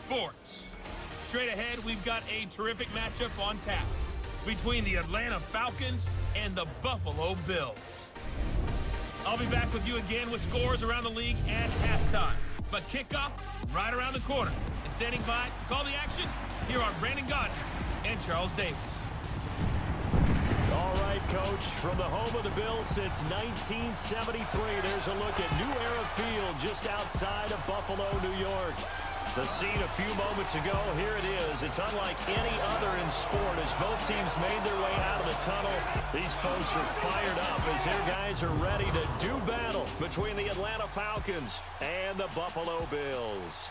Sports. Straight ahead, we've got a terrific matchup on tap between the Atlanta Falcons and the Buffalo Bills. I'll be back with you again with scores around the league at halftime. But kickoff right around the corner. And standing by to call the action, here are Brandon Gaudin and Charles Davis. All right, Coach, from the home of the Bills since 1973, there's a look at New Era Field just outside of Buffalo, New York. The scene a few moments ago, here it is. It's unlike any other in sport as both teams made their way out of the tunnel. These folks are fired up as their guys are ready to do battle between the Atlanta Falcons and the Buffalo Bills.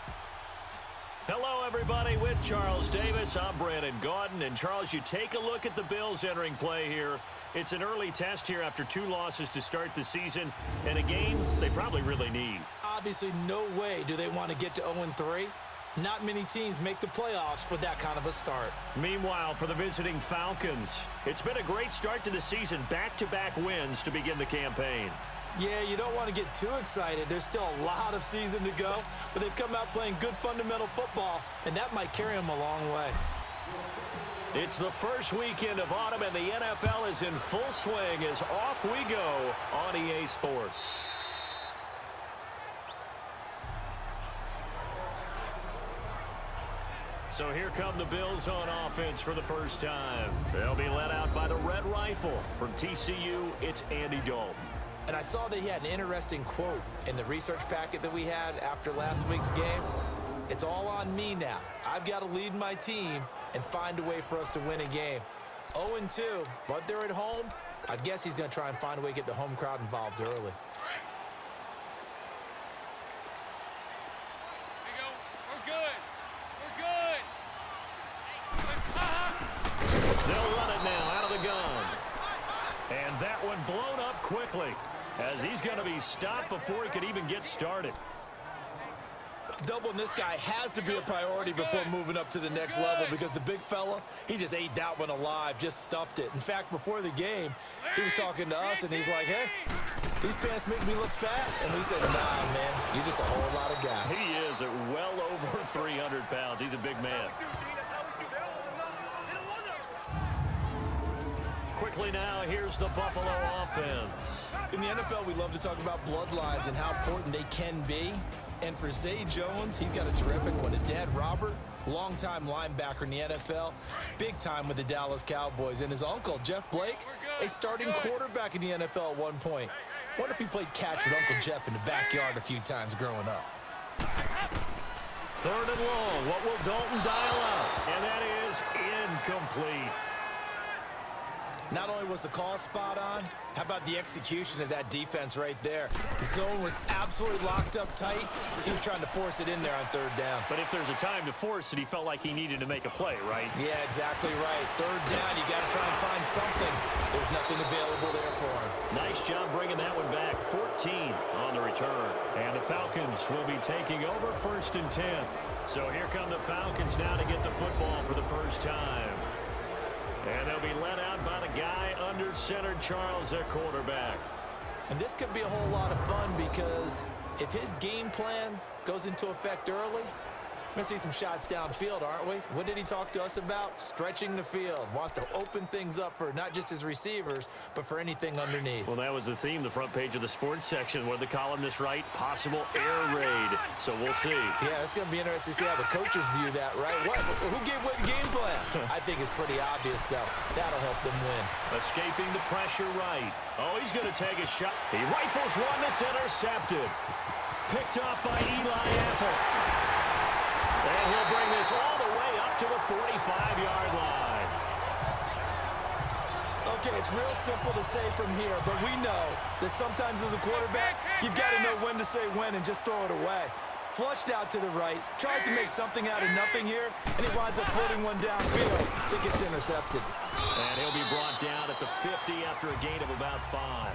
Hello, everybody. With Charles Davis, I'm Brandon Gaudin. And, Charles, you take a look at the Bills entering play here. It's an early test here after 2 losses to start the season, and a game they probably really need. Obviously, no way do they want to get to 0-3. Not many teams make the playoffs with that kind of a start. Meanwhile, for the visiting Falcons, it's been a great start to the season. Back-to-back wins to begin the campaign. Yeah, you don't want to get too excited. There's still a lot of season to go, but they've come out playing good fundamental football, and that might carry them a long way. It's the first weekend of autumn, and the NFL is in full swing as off we go on EA Sports. So here come the Bills on offense for the first time. They'll be led out by the Red Rifle. From TCU, it's Andy Dalton. And I saw that he had an interesting quote in the research packet that we had after last week's game. It's all on me now. I've got to lead my team and find a way for us to win a game. 0-2, but they're at home. I guess he's going to try and find a way to get the home crowd involved early. Here we go. We're good. We're good. They'll run it now out of the gun. And that one blown up quickly as he's going to be stopped before he could even get started. Doubling this guy has to be a priority before moving up to the next level because the big fella, he just ate that one alive, just stuffed it. In fact, before the game, he was talking to us, and he's like, hey, these pants make me look fat. And we said, nah, man, you're just a whole lot of guy. He is at well over 300 pounds. He's a big man. Quickly now, here's the Buffalo offense. In the NFL, we love to talk about bloodlines and how important they can be. And for Zay Jones, he's got a terrific one. His dad, Robert, longtime linebacker in the NFL, big time with the Dallas Cowboys. And his uncle, Jeff Blake, a starting quarterback in the NFL at one point. What if he played catch with Uncle Jeff in the backyard a few times growing up? 3rd and long. What will Dalton dial up? And that is incomplete. Not only was the call spot on, how about the execution of that defense right there? The zone was absolutely locked up tight. He was trying to force it in there on 3rd down. But if there's a time to force it, he felt like he needed to make a play, right? Yeah, exactly right. 3rd down, you got to try and find something. There's nothing available there for him. Nice job bringing that one back. 14 on the return. And the Falcons will be taking over 1st and 10. So here come the Falcons now to get the football for the first time. And they'll be led out by the guy under center, Charles, their quarterback. And this could be a whole lot of fun because if his game plan goes into effect early, we're going to see some shots downfield, aren't we? What did he talk to us about? Stretching the field. Wants to open things up for not just his receivers, but for anything underneath. Well, that was the theme, the front page of the sports section, where the columnists write possible air raid. So we'll see. Yeah, it's going to be interesting to see how the coaches view that, right? Who gave what game plan? I think it's pretty obvious, though. That'll help them win. Escaping the pressure right. Oh, he's going to take a shot. He rifles one that's intercepted. Picked up by Eli Apple. And he'll bring this all the way up to the 45-yard line. Okay, it's real simple to say from here, but we know that sometimes as a quarterback, you've got to know when to say when and just throw it away. Flushed out to the right, tries to make something out of nothing here, and he winds up floating one downfield. It gets intercepted. And he'll be brought down at the 50 after a gain of about 5.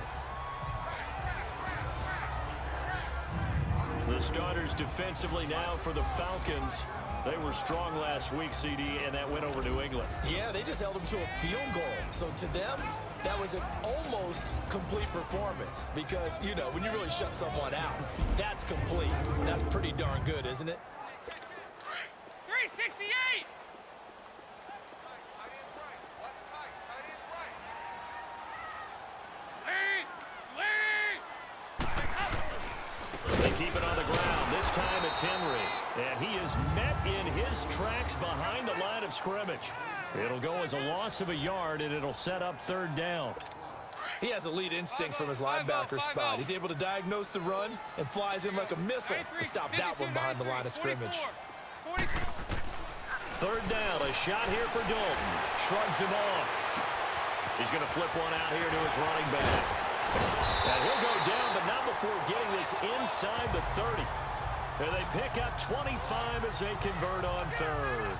The starters defensively now for the Falcons. They were strong last week, CD, and that went over New England. Yeah, they just held them to a field goal. So to them, that was an almost complete performance because, you know, when you really shut someone out, that's complete. That's pretty darn good, isn't it? 68! They keep it on the ground. This time it's Henry. And he is met in his tracks behind the line of scrimmage. It'll go as a loss of a yard, and it'll set up third down. He has elite instincts from his linebacker spot. He's able to diagnose the run and flies in like a missile to stop that one behind the line of scrimmage. Third down, a shot here for Dalton. Shrugs him off. He's going to flip one out here to his running back. And he'll go down, but not before getting this inside the 30. And they pick up 25 as they convert on third.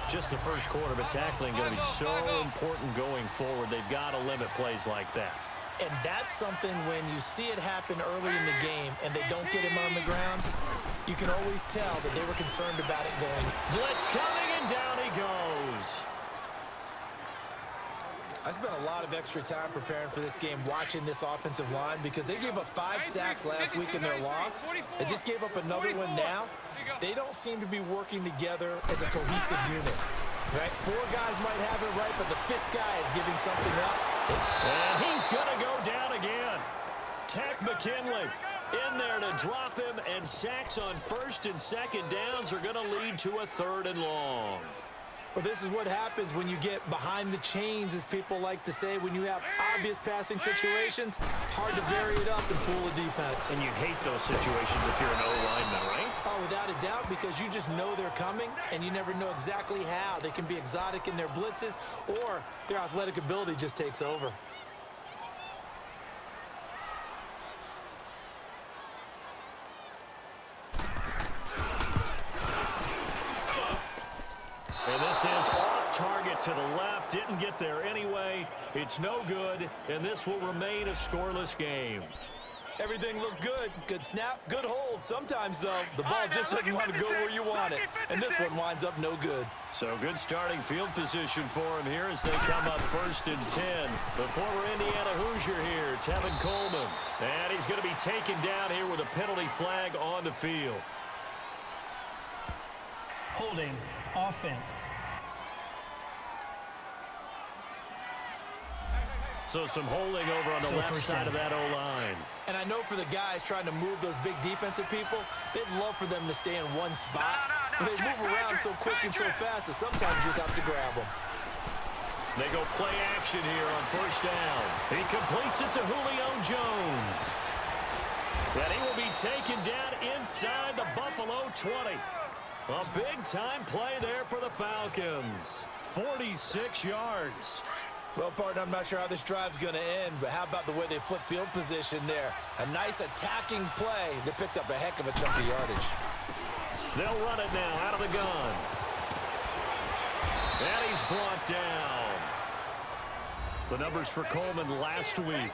Just the first quarter, but tackling going to be so important going forward. They've got to limit plays like that. And that's something when you see it happen early in the game and they don't get him on the ground, you can always tell that they were concerned about it going. Blitz coming, and down he goes. I spent a lot of extra time preparing for this game watching this offensive line because they gave up 5 sacks last week in their loss. They just gave up another one now. They don't seem to be working together as a cohesive unit. Right? 4 guys might have it right, but the 5th guy is giving something up. And he's going to go down again. Tack McKinley in there to drop him, and sacks on first and second downs are going to lead to a third and long. Well, this is what happens when you get behind the chains, as people like to say, when you have obvious passing situations. Hard to vary it up and fool a defense. And you hate those situations if you're an O-lineman, right? Oh, without a doubt, because you just know they're coming, and you never know exactly how. They can be exotic in their blitzes, or their athletic ability just takes over. And this is off target to the left. Didn't get there anyway. It's no good, and this will remain a scoreless game. Everything looked good. Good snap, good hold. Sometimes, though, the ball just doesn't want to go where you want it. And this one winds up no good. So good starting field position for him here as they come up first and 10. The former Indiana Hoosier here, Tevin Coleman. And he's going to be taken down here with a penalty flag on the field. Holding offense. So some holding over on the left side of that O-line. And I know for the guys trying to move those big defensive people, they'd love for them to stay in one spot. But they move around so quick and so fast that sometimes you just have to grab them. They go play action here on first down. He completes it to Julio Jones. And he will be taken down inside the Buffalo 20. A big-time play there for the Falcons. 46 yards. Well, partner, I'm not sure how this drive's going to end, but how about the way they flip field position there? A nice attacking play. They picked up a heck of a chunk of yardage. They'll run it now out of the gun. And he's brought down. The numbers for Coleman last week.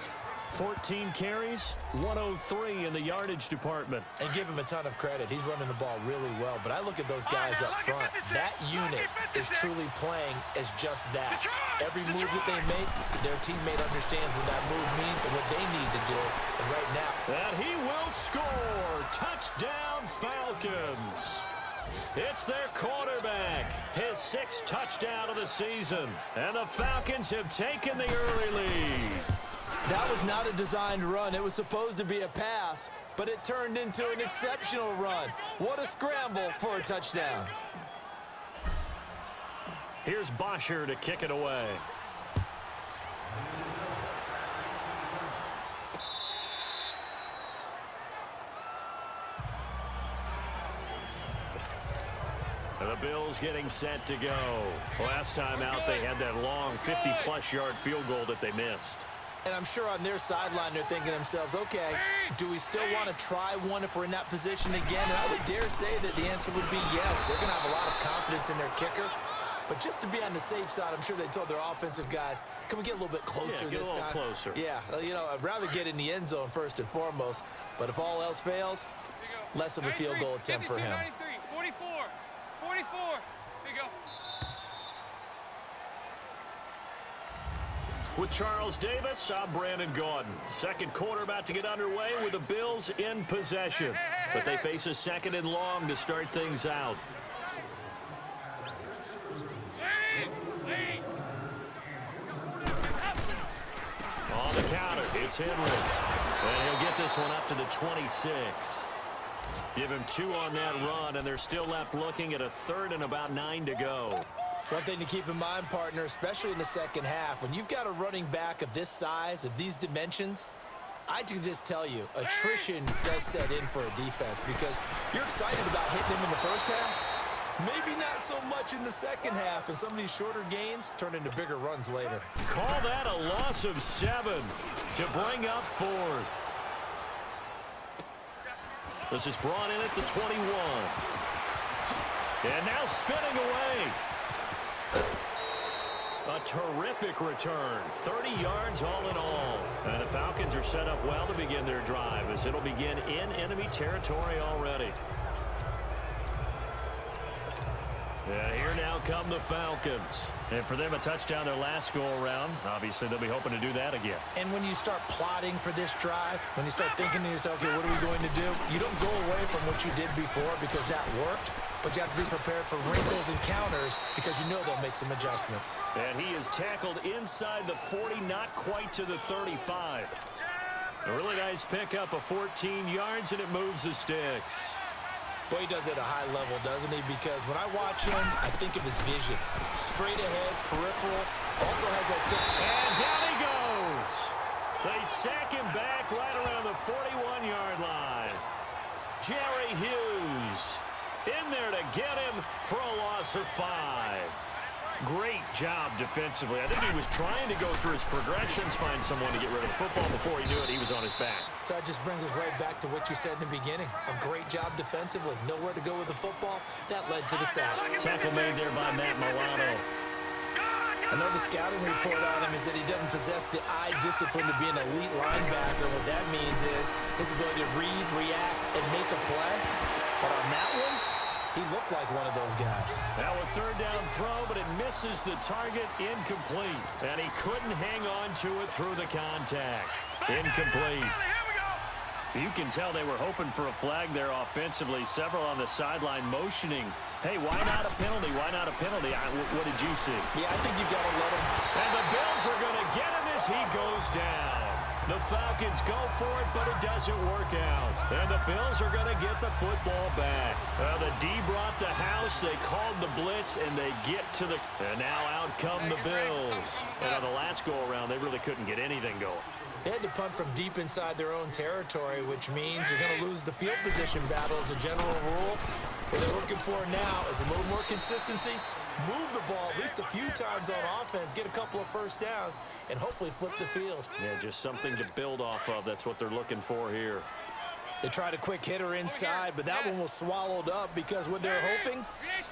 14 carries, 103 in the yardage department. And give him a ton of credit. He's running the ball really well. But I look at those guys up front. That unit is truly playing as just that. Every move that they make, their teammate understands what that move means and what they need to do. And right now. And he will score. Touchdown, Falcons. It's their quarterback, his 6th touchdown of the season. And the Falcons have taken the early lead. That was not a designed run. It was supposed to be a pass, but it turned into an exceptional run. What a scramble for a touchdown. Here's Bosher to kick it away. And the Bills getting set to go. Last time out, they had that long 50-plus yard field goal that they missed. And I'm sure on their sideline they're thinking to themselves, okay, do we still want to try one if we're in that position again? And I would dare say that the answer would be yes. They're going to have a lot of confidence in their kicker. But just to be on the safe side, I'm sure they told their offensive guys, can we get a little bit closer this time? Closer. Yeah, you know, I'd rather get in the end zone first and foremost. But if all else fails, less of a field goal attempt for him. 44. 44. There you go. With Charles Davis, I'm Brandon Gaudin. Second quarter about to get underway with the Bills in possession. But they face a second and long to start things out. On the counter, it's Henry. And he'll get this one up to the 26. Give him 2 on that run, and they're still left looking at a third and about 9 to go. One thing to keep in mind, partner, especially in the second half, when you've got a running back of this size, of these dimensions, I can just tell you, attrition does set in for a defense because you're excited about hitting him in the first half. Maybe not so much in the second half, and some of these shorter gains turn into bigger runs later. Call that a loss of 7 to bring up 4th. This is brought in at the 21. And now spinning away. A terrific return. 30 yards all in all. And the Falcons are set up well to begin their drive as it'll begin in enemy territory already. And here now come the Falcons. And for them, a touchdown their last go-around. Obviously, they'll be hoping to do that again. And when you start plotting for this drive, when you start thinking to yourself, okay, what are we going to do? You don't go away from what you did before because that worked, but you have to be prepared for wrinkles and counters because you know they'll make some adjustments. And he is tackled inside the 40, not quite to the 35. A really nice pickup of 14 yards, and it moves the sticks. Boy, he does it at a high level, doesn't he? Because when I watch him, I think of his vision. Straight ahead, peripheral, also has that... And down he goes. They sack him back right around the 41-yard line. Jerry Hughes in there to get him for a loss of 5. Great job defensively. I think he was trying to go through his progressions, find someone to get rid of the football. Before he knew it, he was on his back. So that just brings us right back to what you said in the beginning. A great job defensively. Nowhere to go with the football. That led to the sack. Tackle made there by Matt Milano. I know the scouting report on him is that he doesn't possess the eye discipline to be an elite linebacker. What that means is his ability to read, react, and make a play. But on that one, he looked like one of those guys. Now a third down throw, but it misses the target. Incomplete. And he couldn't hang on to it through the contact. Incomplete. You can tell they were hoping for a flag there offensively. Several on the sideline motioning. Hey, why not a penalty? Why not a penalty? What did you see? Yeah, I think you got to let him. And the Bills are going to get him as he goes down. The Falcons go for it, but it doesn't work out. And the Bills are going to get the football back. The D brought the house. They called the blitz, and they get to the... And now out come the Bills. And on the last go-around, they really couldn't get anything going. They had to punt from deep inside their own territory, which means you're going to lose the field position battle as a general rule. What they're looking for now is a little more consistency, move the ball at least a few times on offense, get a couple of first downs, and hopefully flip the field. Yeah, just something to build off of. That's what they're looking for here. They tried a quick hitter inside, but that one was swallowed up because what they're hoping,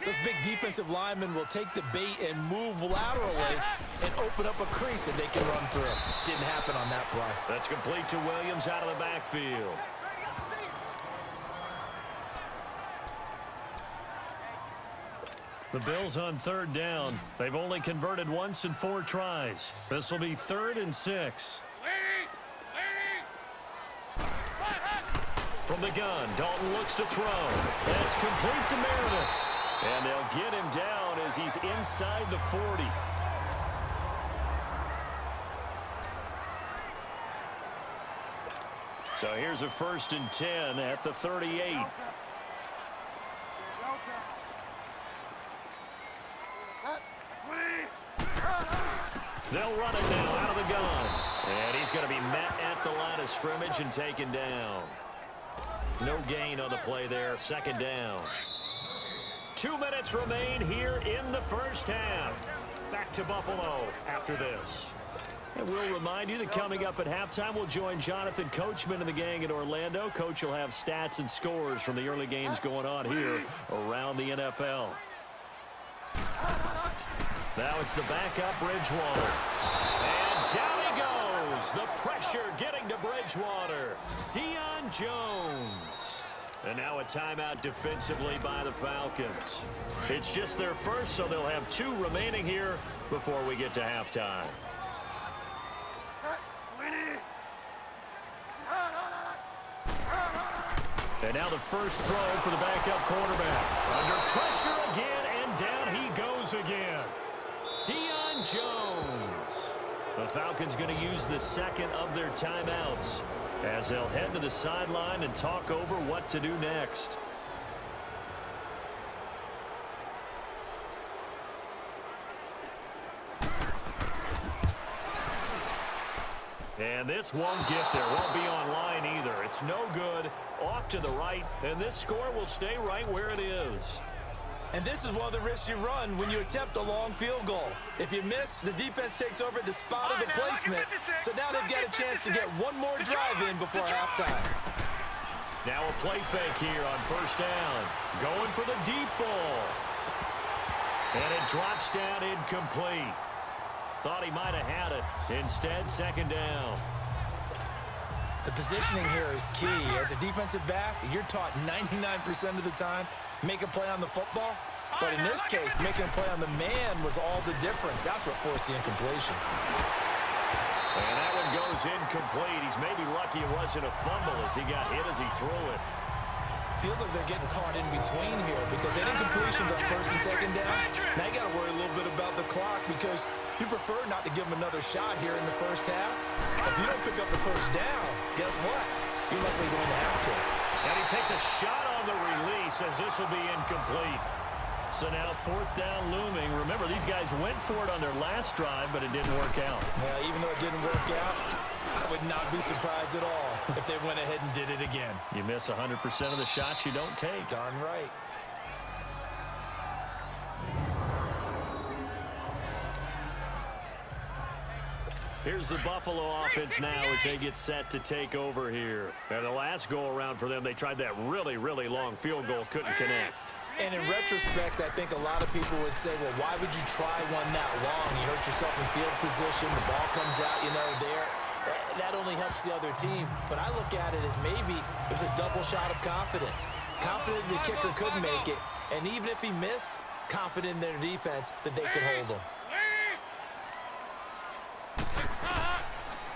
those big defensive linemen will take the bait and move laterally and open up a crease that they can run through. Didn't happen on that play. That's complete to Williams out of the backfield. The Bills on third down. They've only converted once in 4 tries. This will be 3rd and 6. From the gun, Dalton looks to throw. That's complete to Meredith. And they'll get him down as he's inside the 40. So here's a 1st and 10 at the 38. They'll run it now out of the gun. And he's going to be met at the line of scrimmage and taken down. No gain on the play there. 2nd down. 2 minutes remain here in the first half. Back to Buffalo after this. And we'll remind you that coming up at halftime, we'll join Jonathan Coachman and the gang in Orlando. Coach will have stats and scores from the early games going on here around the NFL. Now it's the backup Bridgewater. And down he goes. The pressure getting to Bridgewater. Deion Jones. And now a timeout defensively by the Falcons. It's just their first, so they'll have 2 remaining here before we get to halftime. And now the first throw for the backup quarterback. Under pressure again, and down he goes again. Deion Jones. The Falcons going to use the second of their timeouts as they'll head to the sideline and talk over what to do next. And this won't get there. Won't be online either. It's no good. Off to the right. And this score will stay right where it is. And this is one of the risks you run when you attempt a long field goal. If you miss, the defense takes over at the spot of the placement. So now they've got a chance to get one more drive in before halftime. Now a play fake here on first down. Going for the deep ball. And it drops down incomplete. Thought he might have had it. Instead, second down. The positioning here is key. As a defensive back, you're taught 99% of the time, make a play on the football. But in this case, making a play on the man was all the difference. That's what forced the incompletion. And that one goes incomplete. He's maybe lucky it wasn't a fumble as he got hit as he threw it. Feels like they're getting caught in between here because they had incompletions on first and second down. Now you got to worry a little bit about the clock because you prefer not to give them another shot here in the first half. If you don't pick up the first down, guess what? You're likely going to have to. And he takes a shot on the release as this will be incomplete. So now fourth down looming. Remember, these guys went for it on their last drive, but it didn't work out. Yeah, even though it didn't work out, I would not be surprised at all if they went ahead and did it again. You miss 100% of the shots you don't take. Darn right. Here's the Buffalo offense now as they get set to take over here. And the last go-around for them, they tried that really, really long field goal, couldn't connect. And in retrospect, I think a lot of people would say, well, why would you try one that long? You hurt yourself in field position. The ball comes out, there. That only helps the other team. But I look at it as maybe it was a double shot of confidence. Confident the kicker could make it. And even if he missed, confident in their defense that they could hold him.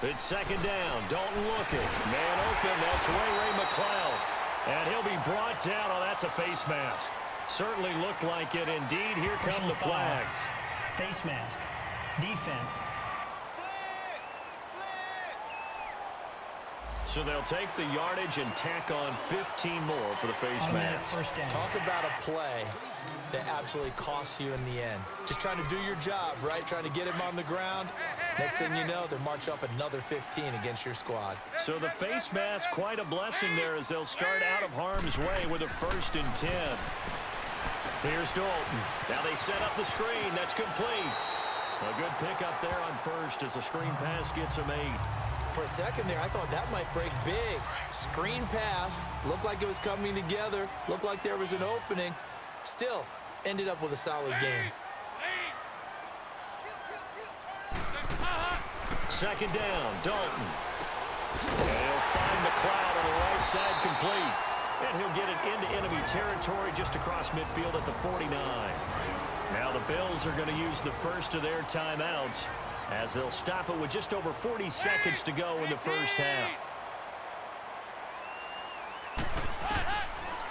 It's second down. Dalton looking. Man open. That's Ray McCloud. And he'll be brought down. Oh, that's a face mask. Certainly looked like it. Indeed, here come the flags. Face mask. Defense. So they'll take the yardage and tack on 15 more for the face mask. First down. Talk about a play that absolutely costs you in the end. Just trying to do your job, right? Trying to get him on the ground. Next thing you know, they'll march off another 15 against your squad. So the face mask, quite a blessing there as they'll start out of harm's way with a 1st and 10. Here's Dalton. Now they set up the screen. That's complete. A good pickup there on first as the screen pass gets him 8. For a second there, I thought that might break big. Screen pass. Looked like it was coming together. Looked like there was an opening. Still, ended up with a solid game. Second down, Dalton. And he'll find McCloud on the right side complete. And he'll get it into enemy territory just across midfield at the 49. Now the Bills are going to use the first of their timeouts as they'll stop it with just over 40 seconds to go in the first half.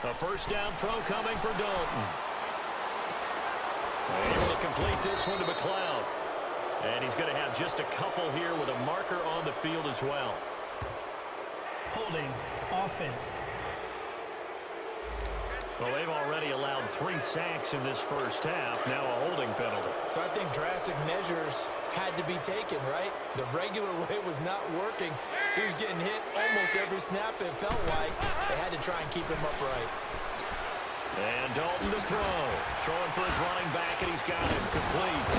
A first down throw coming for Dalton. And able to complete this one to McCloud. And he's going to have just a couple here with a marker on the field as well. Holding offense. Well, they've already allowed 3 sacks in this first half. Now a holding penalty. So I think drastic measures had to be taken, right? The regular way was not working. He was getting hit almost every snap, it felt like. They had to try and keep him upright. And Dalton to throw. Throwing for his running back, and he's got it complete.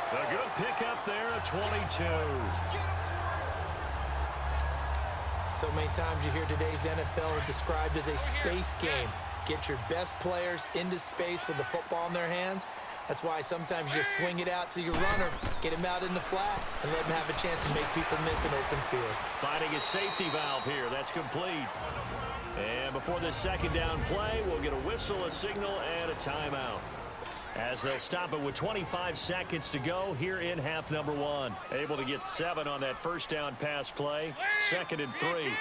A good pickup there at 22. So many times you hear today's NFL described as a space game. Get your best players into space with the football in their hands. That's why sometimes you swing it out to your runner, get him out in the flat, and let him have a chance to make people miss an open field. Finding a safety valve here. That's complete. And before this second down play, we'll get a whistle, a signal, and a timeout. As they'll stop it with 25 seconds to go here in half number 1. Able to get 7 on that first down pass play. 2nd and 3.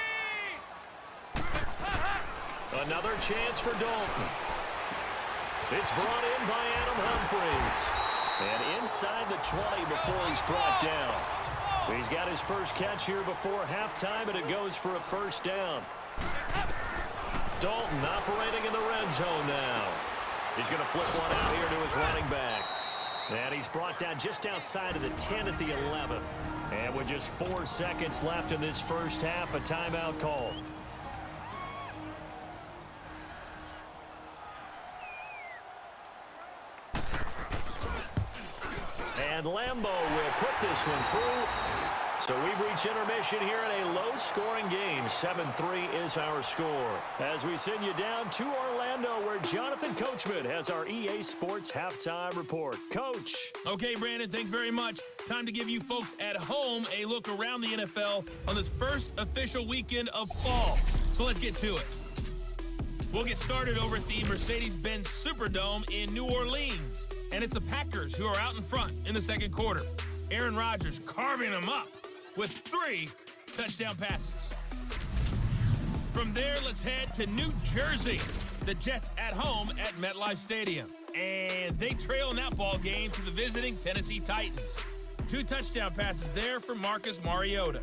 Another chance for Dalton. It's brought in by Adam Humphries. And inside the 20 before he's brought down. He's got his first catch here before halftime, and it goes for a first down. Dalton operating in the red zone now. He's going to flip one out here to his running back. And he's brought down just outside of the 10 at the 11. And with just 4 seconds left in this first half, a timeout call. And Lambo will put this one through. So we've reached intermission here in a low-scoring game. 7-3 is our score. As we send you down to Orlando, where Jonathan Coachman has our EA Sports Halftime Report. Coach. Okay, Brandon, thanks very much. Time to give you folks at home a look around the NFL on this first official weekend of fall. So let's get to it. We'll get started over at the Mercedes-Benz Superdome in New Orleans. And it's the Packers who are out in front in the second quarter. Aaron Rodgers carving them up with 3 touchdown passes. From there, let's head to New Jersey. The Jets at home at MetLife Stadium. And they trail in that ball game to the visiting Tennessee Titans. 2 touchdown passes there for Marcus Mariota.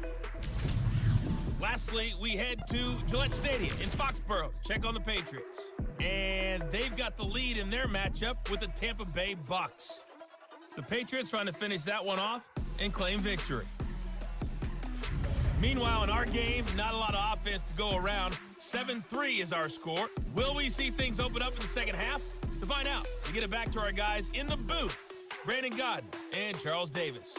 Lastly, we head to Gillette Stadium in Foxborough to check on the Patriots. And they've got the lead in their matchup with the Tampa Bay Bucks. The Patriots trying to finish that one off and claim victory. Meanwhile, in our game, not a lot of offense to go around. 7-3 is our score. Will we see things open up in the second half? To find out, we get it back to our guys in the booth, Brandon Godden and Charles Davis.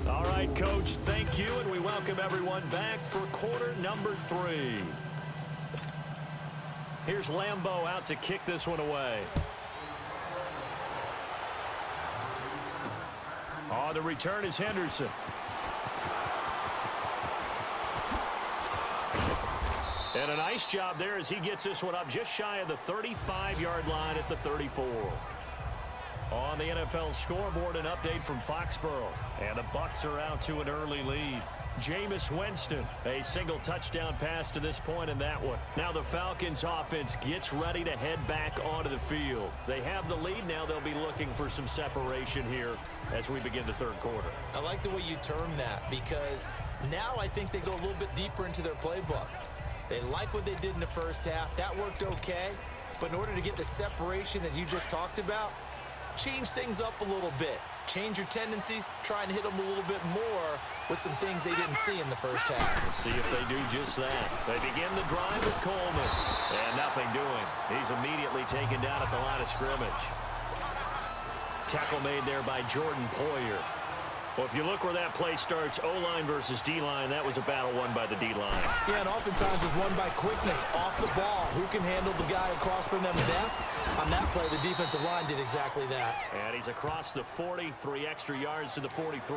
All right, Coach, thank you, and we welcome everyone back for quarter number 3. Here's Lambo out to kick this one away. On the return is Henderson. And a nice job there as he gets this one up just shy of the 35-yard line at the 34. On the NFL scoreboard, an update from Foxborough. And the Bucs are out to an early lead. Jameis Winston, a single touchdown pass to this point in that one. Now the Falcons offense gets ready to head back onto the field. They have the lead now. They'll be looking for some separation here as we begin the third quarter. I like the way you term that, because now I think they go a little bit deeper into their playbook. They like what they did in the first half. That worked okay. But in order to get the separation that you just talked about, change things up a little bit. Change your tendencies, try and hit them a little bit more with some things they didn't see in the first half. Let's see if they do just that. They begin the drive with Coleman. And nothing doing. He's immediately taken down at the line of scrimmage. Tackle made there by Jordan Poyer. Well, if you look where that play starts, O-line versus D-line, that was a battle won by the D-line. Yeah, and oftentimes it's won by quickness off the ball. Who can handle the guy across from them best? On that play, the defensive line did exactly that. And he's across the 40, 3 extra yards to the 43.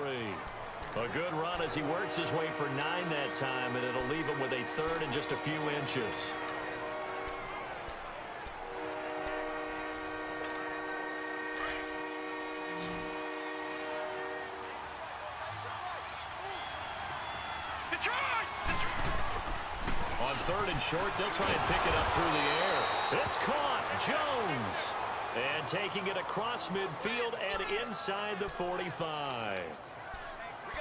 A good run as he works his way for 9 that time, and it'll leave him with a third and just a few inches. On 3rd and short, they'll try and pick it up through the air. It's caught. Jones. And taking it across midfield and inside the 45.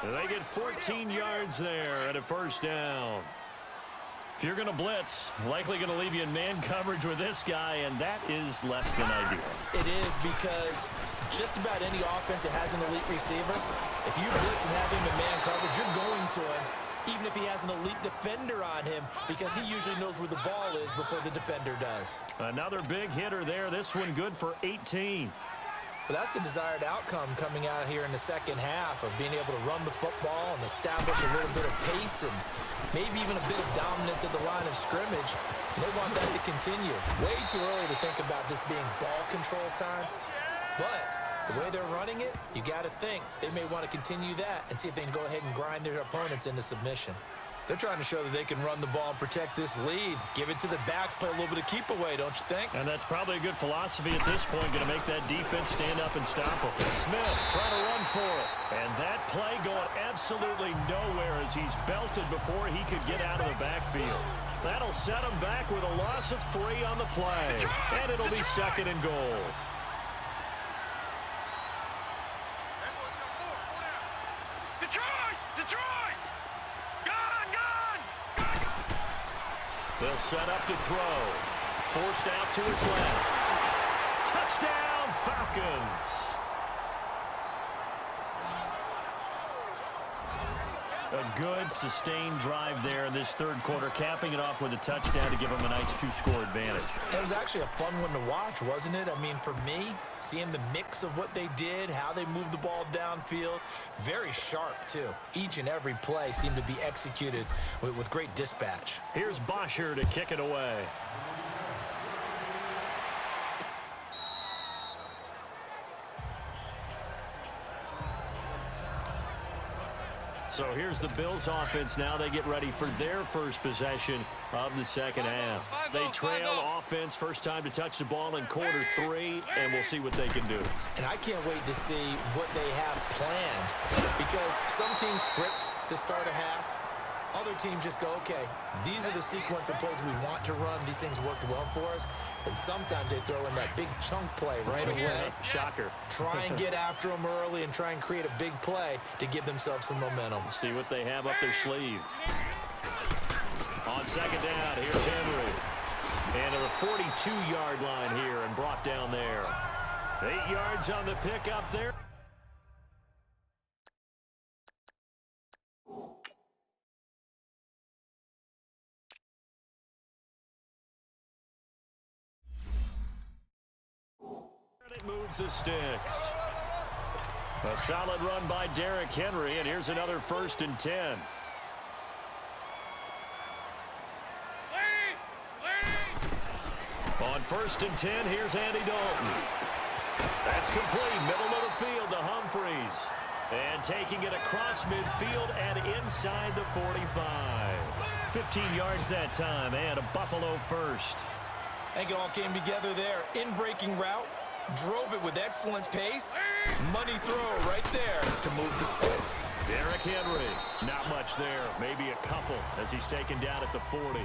They get 14 yards there at a first down. If you're going to blitz, likely going to leave you in man coverage with this guy, and that is less than ideal. It is, because just about any offense that has an elite receiver, if you blitz and have him in man coverage, you're going to him, even if he has an elite defender on him, because he usually knows where the ball is before the defender does. Another big hitter there. This one good for 18. But that's the desired outcome coming out here in the second half, of being able to run the football and establish a little bit of pace and maybe even a bit of dominance at the line of scrimmage. And they want that to continue. Way too early to think about this being ball control time. But the way they're running it, you got to think they may want to continue that and see if they can go ahead and grind their opponents into submission. They're trying to show that they can run the ball and protect this lead. Give it to the backs, play a little bit of keep away, don't you think? And that's probably a good philosophy at this point, going to make that defense stand up and stop them. Smith trying to run for it. And that play going absolutely nowhere as he's belted before he could get out of the backfield. That'll set him back with a loss of 3 on the play. And it'll be 2nd and goal. They'll set up to throw. Forced out to his left. Touchdown, Falcons. A good, sustained drive there in this third quarter, capping it off with a touchdown to give them a nice 2-score advantage. It was actually a fun one to watch, wasn't it? I mean, for me, seeing the mix of what they did, how they moved the ball downfield, very sharp, too. Each and every play seemed to be executed with great dispatch. Here's Bosher to kick it away. So here's the Bills offense now. They get ready for their first possession of the second half. They trail offense, first time to touch the ball in quarter 3, and we'll see what they can do. And I can't wait to see what they have planned, because some teams script to start a half. Other teams just go, okay, these are the sequence of plays we want to run. These things worked well for us. And sometimes they throw in that big chunk play right away. Shocker. Try and get after them early and try and create a big play to give themselves some momentum. See what they have up their sleeve. On second down, here's Henry. And at the 42-yard line here and brought down there. 8 yards on the pickup there. It moves the sticks. A solid run by Derrick Henry, and here's another 1st and 10. On 1st and 10, here's Andy Dalton. That's complete, middle of the field to Humphreys. And taking it across midfield and inside the 45. 15 yards that time, and a Buffalo first. I think it all came together there. In-breaking route. Drove it with excellent pace. Money throw right there to move the sticks. Derrick Henry, not much there. Maybe a couple as he's taken down at the 40.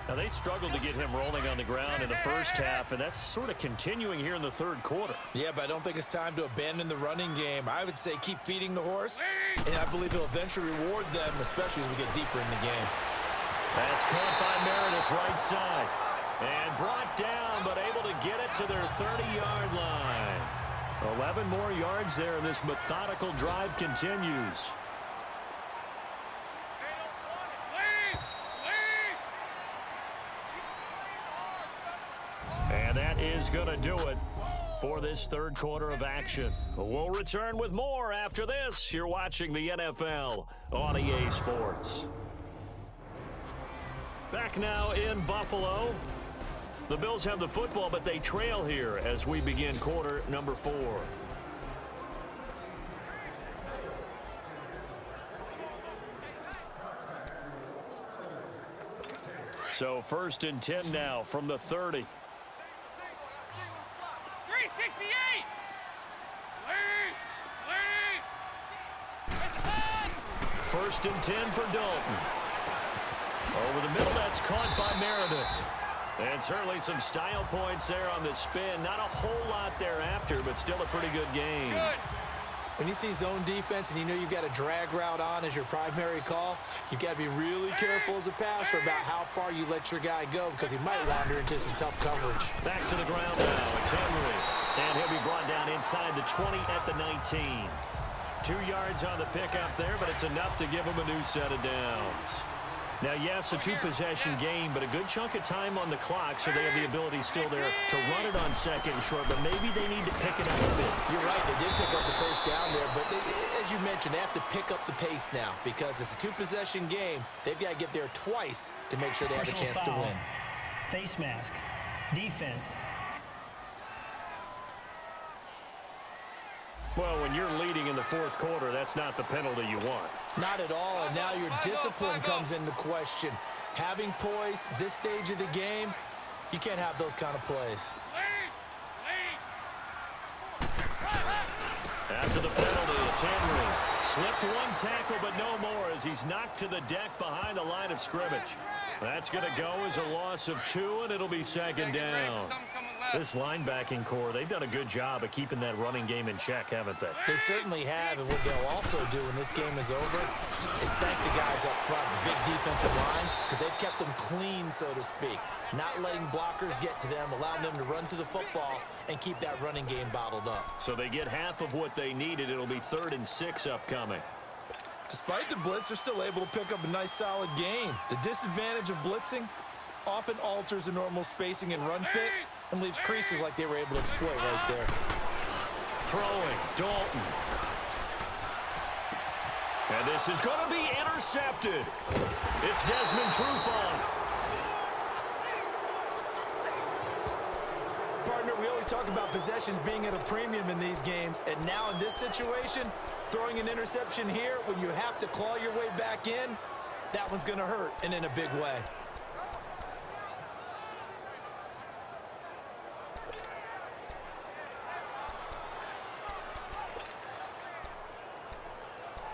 Now, they struggled to get him rolling on the ground in the first half, and that's sort of continuing here in the third quarter. Yeah, but I don't think it's time to abandon the running game. I would say keep feeding the horse, and I believe he'll eventually reward them, especially as we get deeper in the game. That's caught by Meredith right side. And brought down, but able to get it to their 30-yard line. 11 more yards there, and this methodical drive continues. And that is going to do it for this third quarter of action. We'll return with more after this. You're watching the NFL on EA Sports. Back now in Buffalo. The Bills have the football, but they trail here as we begin quarter number 4. So 1st and 10 now from the 30. 368! Lead! 1st and 10 for Dalton. Over the middle, that's caught by Meredith. And certainly some style points there on the spin. Not a whole lot thereafter, but still a pretty good game. Good. When you see zone defense and you know you've got a drag route on as your primary call, you've got to be really careful as a passer about how far you let your guy go, because he might wander into some tough coverage. Back to the ground now. It's Henry. And he'll be brought down inside the 20 at the 19. 2 yards on the pickup there, but it's enough to give him a new set of downs. Now, yes, a 2-possession game, but a good chunk of time on the clock, so they have the ability still there to run it on 2nd and short, but maybe they need to pick it up a bit. You're right, they did pick up the first down there, but as you mentioned, they have to pick up the pace now, because it's a 2-possession game. They've got to get there twice to make sure they have a chance to win. Face mask. Defense. Well, when you're leading in the fourth quarter, that's not the penalty you want. Not at all, and now your discipline comes into question. Having poise this stage of the game, you can't have those kind of plays. After the penalty, it's Henry. Slipped one tackle, but no more as he's knocked to the deck behind the line of scrimmage. That's going to go as a loss of 2, and it'll be second down. This linebacking core, they've done a good job of keeping that running game in check, haven't they? They certainly have, and what they'll also do when this game is over is thank the guys up front, the big defensive line, because they've kept them clean, so to speak. Not letting blockers get to them, allowing them to run to the football and keep that running game bottled up. So they get half of what they needed. It'll be 3rd and 6 upcoming. Despite the blitz, they're still able to pick up a nice, solid gain. The disadvantage of blitzing often alters the normal spacing and run fits and leaves creases like they were able to exploit right there. Throwing, Dalton. And this is going to be intercepted. It's Desmond Trufant. Partner, we always talk about possessions being at a premium in these games, and now in this situation, throwing an interception here when you have to claw your way back in, that one's going to hurt, and in a big way.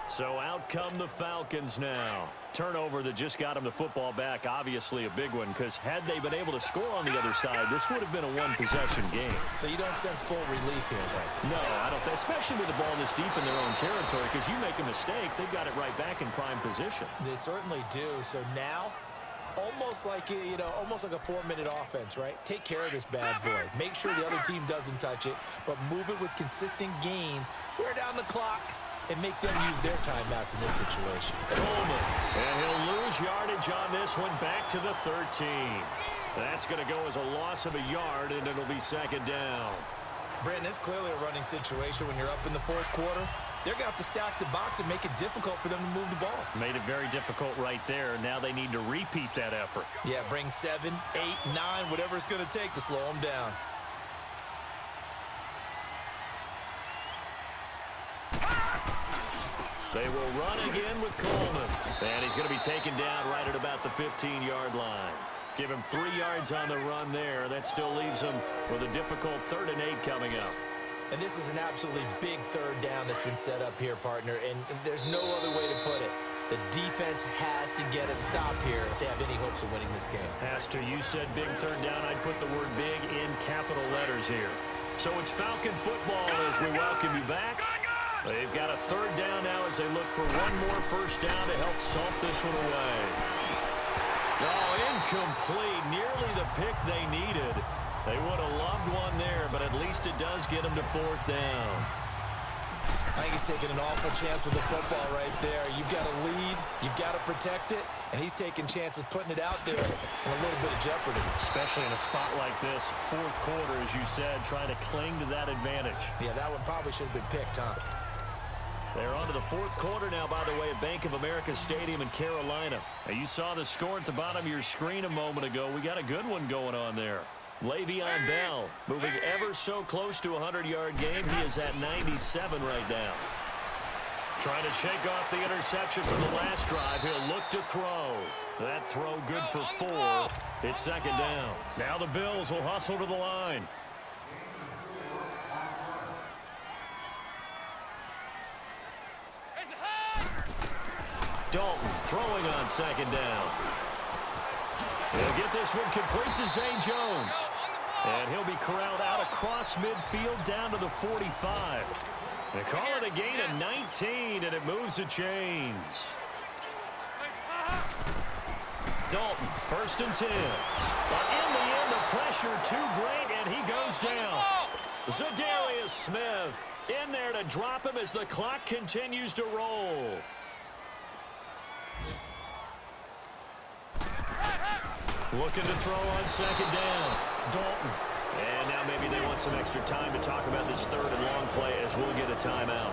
So out come the Falcons now. Turnover that just got them the football back, obviously a big one, because had they been able to score on the other side, this would have been a one-possession game. So you don't sense full relief here, then? No, I don't, especially with the ball this deep in their own territory, because you make a mistake, they've got it right back in prime position. They certainly do. So now, almost like a 4-minute offense, right? Take care of this bad boy. Make sure the other team doesn't touch it, but move it with consistent gains. Wear down the clock and make them use their timeouts in this situation. Coleman, and he'll lose yardage on this one, back to the 13. That's going to go as a loss of a yard, and it'll be second down. Brandon, it's clearly a running situation when you're up in the fourth quarter. They're going to have to stack the box and make it difficult for them to move the ball. Made it very difficult right there. Now they need to repeat that effort. Yeah, bring 7, 8, 9, whatever it's going to take to slow them down. They will run again with Coleman. And he's going to be taken down right at about the 15-yard line. Give him 3 yards on the run there. That still leaves him with a difficult 3rd and 8 coming up. And this is an absolutely big 3rd down that's been set up here, partner. And there's no other way to put it. The defense has to get a stop here if they have any hopes of winning this game. Has to. You said big 3rd down. I'd put the word big in capital letters here. So it's Falcon football as we welcome you back. They've got a 3rd down now as they look for one more first down to help salt this one away. Oh, incomplete. Nearly the pick they needed. They would have loved one there, but at least it does get them to 4th down. I think he's taking an awful chance with the football right there. You've got to lead. You've got to protect it. And he's taking chances putting it out there in a little bit of jeopardy. Especially in a spot like this, 4th quarter, as you said, trying to cling to that advantage. Yeah, that one probably should have been picked, huh? They're on to the 4th quarter now, by the way, at Bank of America Stadium in Carolina. Now, you saw the score at the bottom of your screen a moment ago. We got a good one going on there. Le'Veon Bell moving ever so close to a 100-yard game. He is at 97 right now. Trying to shake off the interception from the last drive. He'll look to throw. That throw good for 4. It's second down. Now the Bills will hustle to the line. Dalton throwing on second down. He'll get this one complete to Zay Jones. And he'll be corralled out across midfield down to the 45. They call it a gain of 19, and it moves the chains. Dalton, 1st and 10. But in the end, the pressure too great, and he goes down. Zadarius Smith in there to drop him as the clock continues to roll. Looking to throw on second down. Dalton. And now maybe they want some extra time to talk about this 3rd and long play as we'll get a timeout.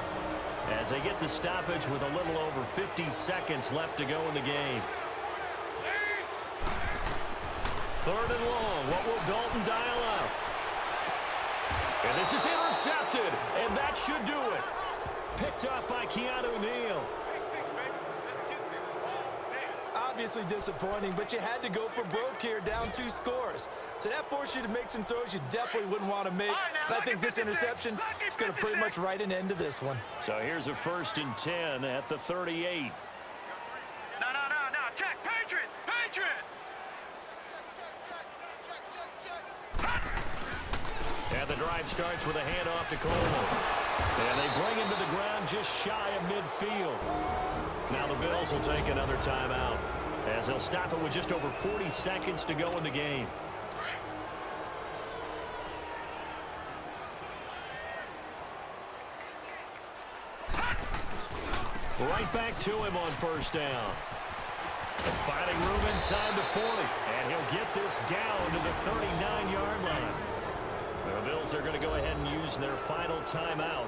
As they get the stoppage with a little over 50 seconds left to go in the game. 3rd and long. What will Dalton dial up? And this is intercepted, and that should do it. Picked up by Keanu Neal. Obviously disappointing, but you had to go for broke here, down 2 scores. So that forced you to make some throws you definitely wouldn't want to make. And I think this interception is going to pretty much write an end to this one. So here's a 1st and 10 at the 38. No. Check. Patriot. And the drive starts with a handoff to Coleman. And they bring him to the ground just shy of midfield. Now the Bills will take another timeout, as they'll stop it with just over 40 seconds to go in the game. Right back to him on 1st down. Finding room inside the 40. And he'll get this down to the 39-yard line. The Bills are going to go ahead and use their final timeout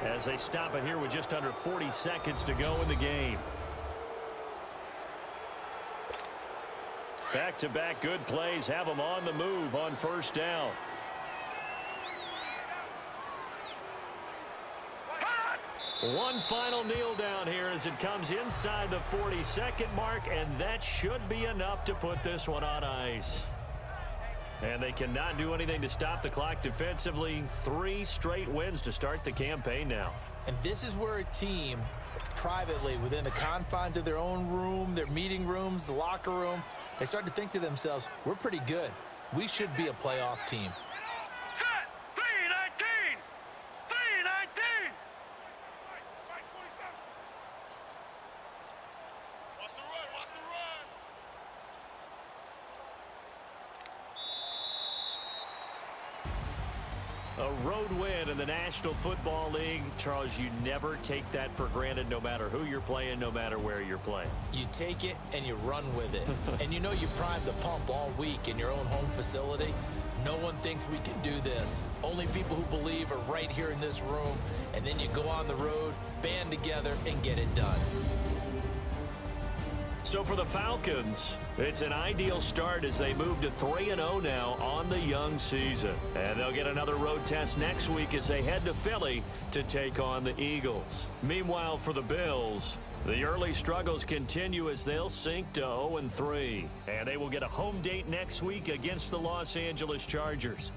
as they stop it here with just under 40 seconds to go in the game. Back-to-back good plays have them on the move on 1st down. One final kneel down here as it comes inside the 40-second mark, and that should be enough to put this one on ice. And they cannot do anything to stop the clock defensively. 3 straight wins to start the campaign now. And this is where a team, privately, within the confines of their own room, their meeting rooms, the locker room, they start to think to themselves, we're pretty good. We should be a playoff team. Set. 3-19. Watch the run. A road win in the National Football League. Charles, you never take that for granted no matter who you're playing, no matter where you're playing. You take it and you run with it. And you know you primed the pump all week in your own home facility. No one thinks we can do this. Only people who believe are right here in this room. And then you go on the road, band together, and get it done. So for the Falcons, it's an ideal start as they move to 3-0 now on the young season. And they'll get another road test next week as they head to Philly to take on the Eagles. Meanwhile, for the Bills, the early struggles continue as they'll sink to 0-3. And they will get a home date next week against the Los Angeles Chargers.